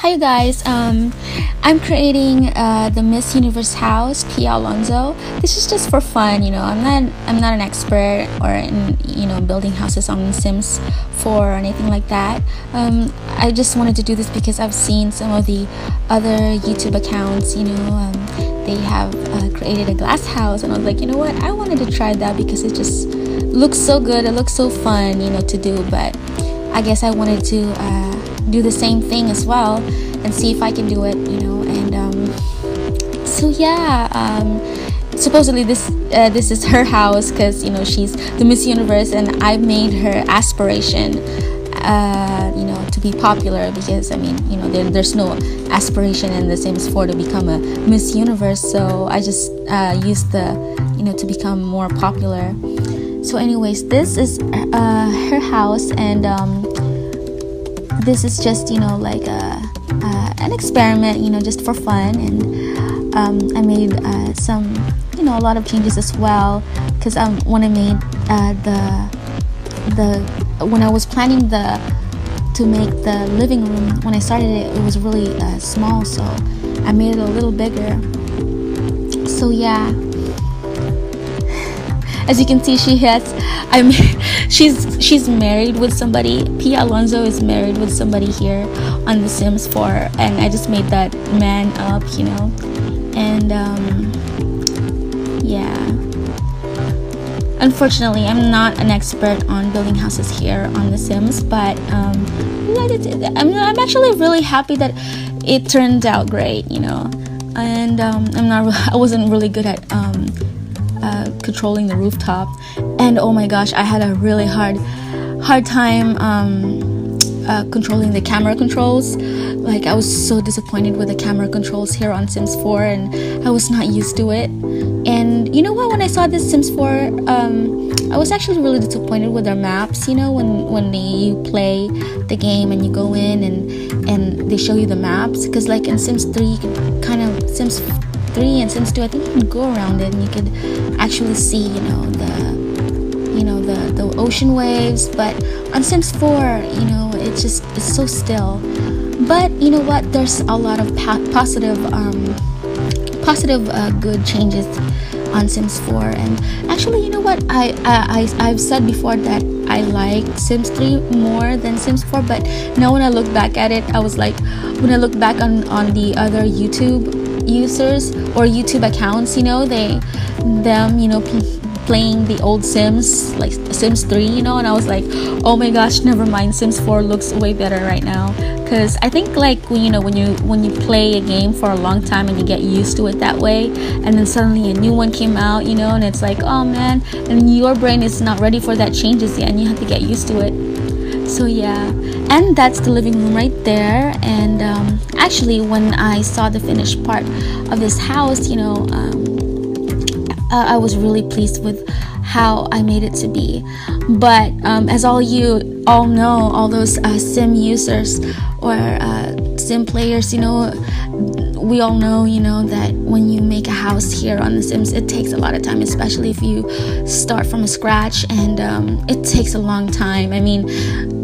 Hi guys, I'm creating the Miss Universe house, PIA Alonzo. This is just for fun, I'm not an expert or in building houses on Sims 4 or anything like that. I just wanted to do this because I've seen some of the other YouTube accounts, they have created a glass house, and I was like, you know what, I wanted to try that because it just looks so good, it looks so fun, to do. But I guess I wanted to do the same thing as well and see if I can do it, and so yeah, supposedly this is her house because she's the Miss Universe, and I made her aspiration to be popular because there's no aspiration in The Sims 4 to become a Miss Universe, so I just used the to become more popular. So anyways, this is her house, and this is just like an experiment, just for fun. And I made some a lot of changes as well, because when I made when I was planning to make the living room, when I started it was really small, so I made it a little bigger. So yeah, as you can see, she's married with somebody. PIA Alonzo is married with somebody here on The Sims 4, and I just made that man up, and yeah. Unfortunately, I'm not an expert on building houses here on The Sims, but I'm actually really happy that it turned out great, and I wasn't really good at controlling the rooftop, and oh my gosh, I had a really hard time controlling the camera controls. Like, I was so disappointed with the camera controls here on Sims 4, and I was not used to it. And you know what, when I saw this Sims 4, I was actually really disappointed with their maps, when you play the game and you go in and they show you the maps, because like in Sims 3 you can kind of Sims 3 and Sims 2, I think you can go around it and you could actually see the ocean waves. But on Sims 4, it's so still. But you know what, there's a lot of positive good changes on Sims 4. And actually, you know what, I've said before that I like Sims 3 more than Sims 4, but now when I look back at it, I was like, when I look back on the other YouTube users or YouTube accounts, playing the old Sims, like Sims 3, and I was like, oh my gosh, never mind, Sims 4 looks way better right now. Because I think like when you play a game for a long time and you get used to it that way, and then suddenly a new one came out, and it's like, oh man, and your brain is not ready for that changes yet, and you have to get used to it. So yeah, and that's the living room right there. And actually, when I saw the finished part of this house, I was really pleased with how I made it to be. But as you all know, all those sim users or sim players, we all know, that when you make a house here on The Sims, it takes a lot of time, especially if you start from scratch, and it takes a long time. I mean,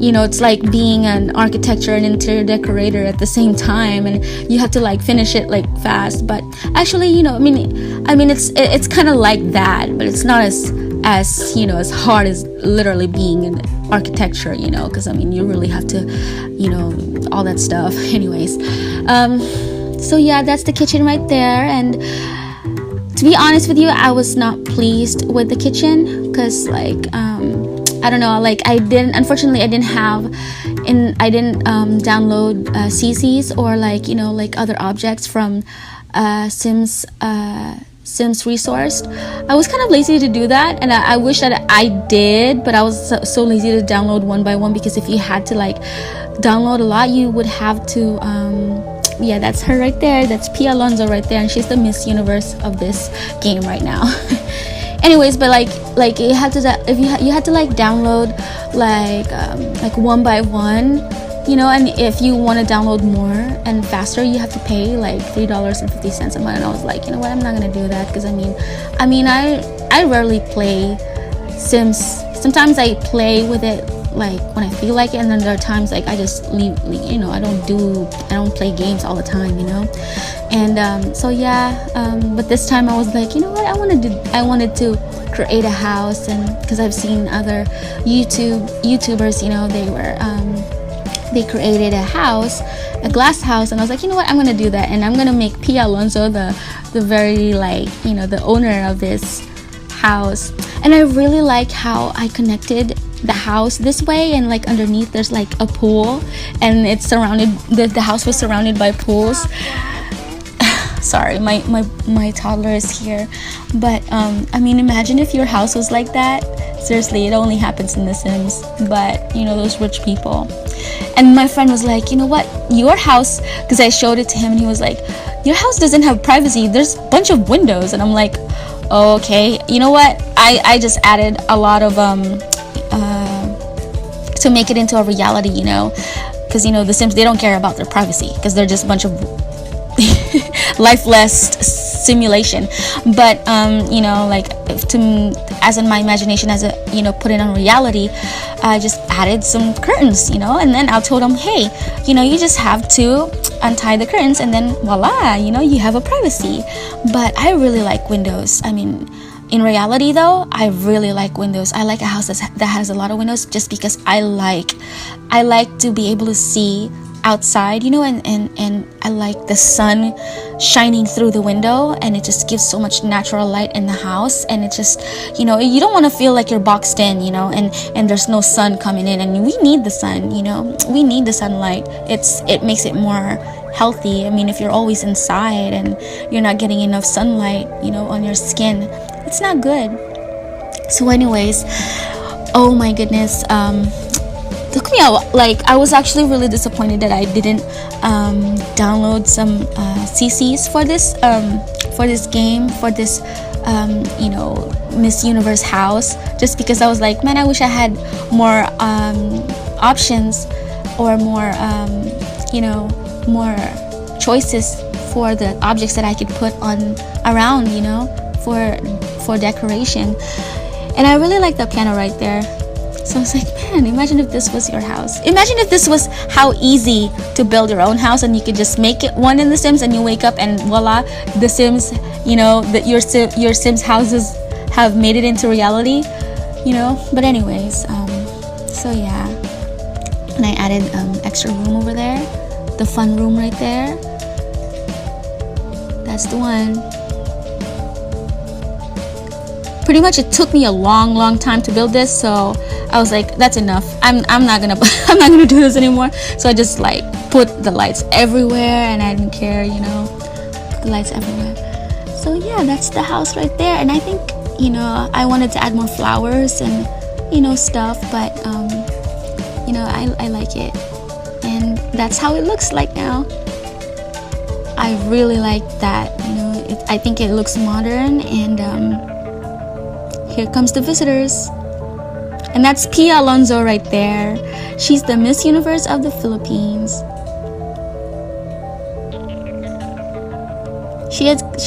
it's like being an architecture and interior decorator at the same time, and you have to like finish it like fast. But actually, it's kind of like that, but it's not as hard as literally being an architecture, because you really have to, all that stuff. Anyways, so yeah, that's the kitchen right there. And to be honest with you, I was not pleased with the kitchen because I don't know, like I didn't download CCs or like other objects from Sims Resourced. I was kind of lazy to do that, and I wish that I did, but I was so lazy to download one by one, because if you had to like download a lot, you would have to yeah, that's her right there. That's PIA Alonzo right there, and she's the Miss Universe of this game right now. Anyways, but like you had to like download like one by one, and if you want to download more and faster, you have to pay like $3.50 a month. And I was like, you know what, I'm not gonna do that, because I rarely play Sims. Sometimes I play with it like when I feel like it, and then there are times like I just leave, you know, I don't play games all the time, you know. And so yeah, but this time I was like, you know what, I wanted to create a house. And because I've seen other YouTubers, you know, they created a house, a glass house, and I was like, you know what, I'm gonna do that, and I'm gonna make PIA Alonzo the very, like, you know, the owner of this house. And I really like how I connected the house this way, and like underneath there's like a pool, and it's surrounded, the house was surrounded by pools. Sorry, my toddler is here. But I mean, imagine if your house was like that. Seriously, it only happens in The Sims, but you know, those rich people. And my friend was like, you know what, your house, because I showed it to him, and he was like, your house doesn't have privacy, there's a bunch of windows. And I'm like, oh, okay, you know what, I just added a lot of to make it into a reality, you know, because you know, The Sims, they don't care about their privacy because they're just a bunch of lifeless simulation. But you know, like, as in my imagination, as a, you know, put it on reality, I just added some curtains, you know, and then I told him, hey, you know, you just have to untie the curtains, and then voila, you know, you have a privacy. But I really like windows. I mean, in reality though, I really like windows. I like a house that has a lot of windows, just because I like to be able to see outside, you know, and I like the sun shining through the window, and it just gives so much natural light in the house. And it just, you know, you don't want to feel like you're boxed in, you know, and there's no sun coming in. And we need the sun, you know, we need the sunlight. It makes it more healthy. I mean, if you're always inside and you're not getting enough sunlight, you know, on your skin, it's not good. So anyways, oh my goodness, took me a, like, I was actually really disappointed that I didn't download some CCs for this game, for this you know, Miss Universe house, just because I was like, man, I wish I had more options, or more you know, more choices for the objects that I could put on around, you know, for decoration. And I really like the piano right there. So I was like, man, imagine if this was your house. Imagine if this was how easy to build your own house, and you could just make it one in The Sims, and you wake up and voila, The Sims, you know, that your Sims houses have made it into reality, you know. But anyways, so yeah, and I added extra room over there, the fun room right there. That's the one. Pretty much it took me a long time to build this, so I was like, that's enough. I'm not gonna do this anymore. So I just like put the lights everywhere, and I didn't care, you know, put the lights everywhere. So yeah, that's the house right there. And I think, you know, I wanted to add more flowers and, you know, stuff, but you know, I like it, and that's how it looks like now. I really like that, you know. I think it looks modern, and here comes the visitors. And that's PIA Alonzo right there. She's the Miss Universe of the Philippines. She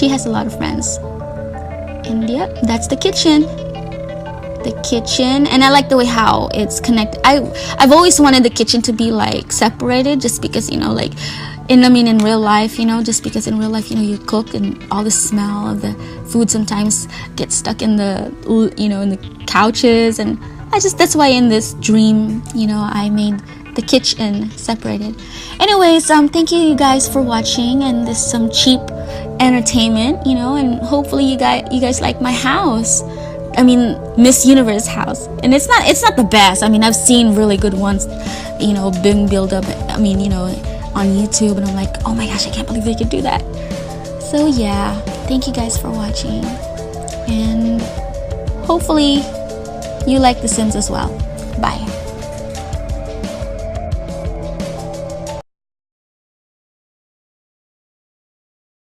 has a lot of friends. And yep, that's the kitchen. The kitchen, and I like the way how it's connected. I've always wanted the kitchen to be like separated, just because, you know, like in real life, you know, just because in real life, you know, you cook and all the smell of the food sometimes gets stuck in the, you know, in the couches. And that's why in this dream, you know, I made the kitchen separated. Anyways, thank you guys for watching, and this some cheap entertainment, you know, and hopefully you guys like my house. I mean, Miss Universe house. And it's not the best. I mean, I've seen really good ones, you know, being built up, I mean, you know, on YouTube, and I'm like, oh my gosh, I can't believe they could do that. So yeah, thank you guys for watching, and hopefully you like The Sims as well. Bye.